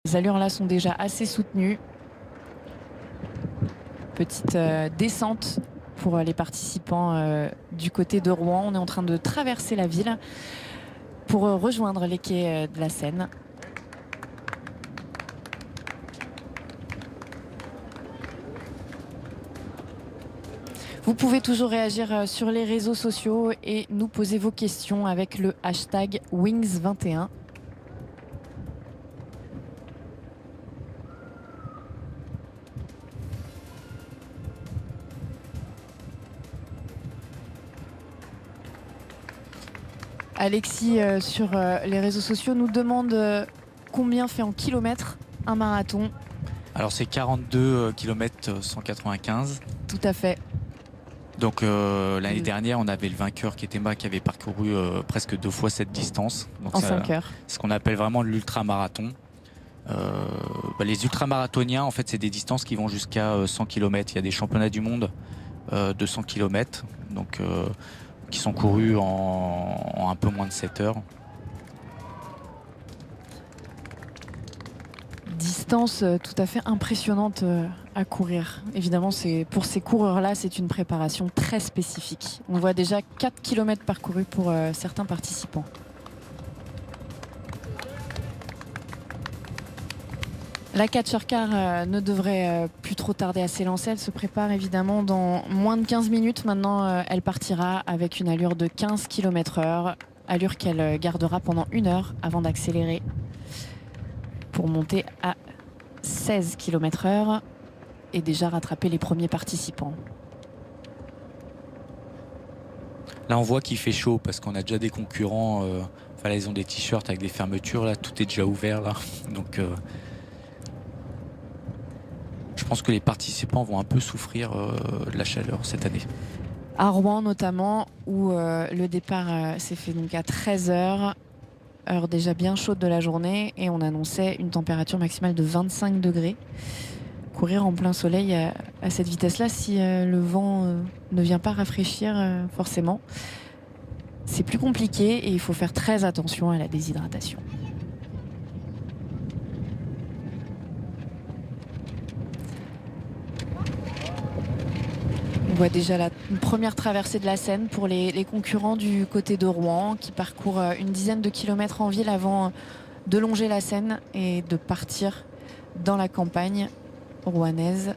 Les allures là sont déjà assez soutenues. Petite descente pour les participants du côté de Rouen. On est en train de traverser la ville pour rejoindre les quais de la Seine. Vous pouvez toujours réagir sur les réseaux sociaux et nous poser vos questions avec le hashtag Wings21. Alexis sur les réseaux sociaux nous demande combien fait en kilomètres un marathon. Alors c'est 42 km 195. Tout à fait. Donc l'année dernière, on avait le vainqueur qui était Emma qui avait parcouru presque 2 fois cette distance. Donc, en 5 heures. Ce qu'on appelle vraiment l'ultramarathon. Les ultramarathoniens, en fait, c'est des distances qui vont jusqu'à 100 km. Il y a des championnats du monde de 100 km, donc, qui sont courus en un peu moins de 7 heures. Distance tout à fait impressionnante à courir. Évidemment, pour ces coureurs-là, c'est une préparation très spécifique. On voit déjà 4 km parcourus pour certains participants. La catcher car ne devrait plus trop tarder à s'élancer. Elle se prépare évidemment dans moins de 15 minutes. Maintenant, elle partira avec une allure de 15 km/h. Allure qu'elle gardera pendant 1 heure avant d'accélérer pour monter à 16 km/h et déjà rattraper les premiers participants. Là, on voit qu'il fait chaud parce qu'on a déjà des concurrents. Là, ils ont des t-shirts avec des fermetures. Là, tout est déjà ouvert. Là. Donc, je pense que les participants vont un peu souffrir de la chaleur cette année. À Rouen notamment, où le départ s'est fait donc à 13 h, heure déjà bien chaude de la journée, et on annonçait une température maximale de 25 degrés. Courir en plein soleil à cette vitesse-là, si le vent ne vient pas rafraîchir forcément, c'est plus compliqué et il faut faire très attention à la déshydratation. On voit déjà une première traversée de la Seine pour les concurrents du côté de Rouen qui parcourent une dizaine de kilomètres en ville avant de longer la Seine et de partir dans la campagne rouennaise.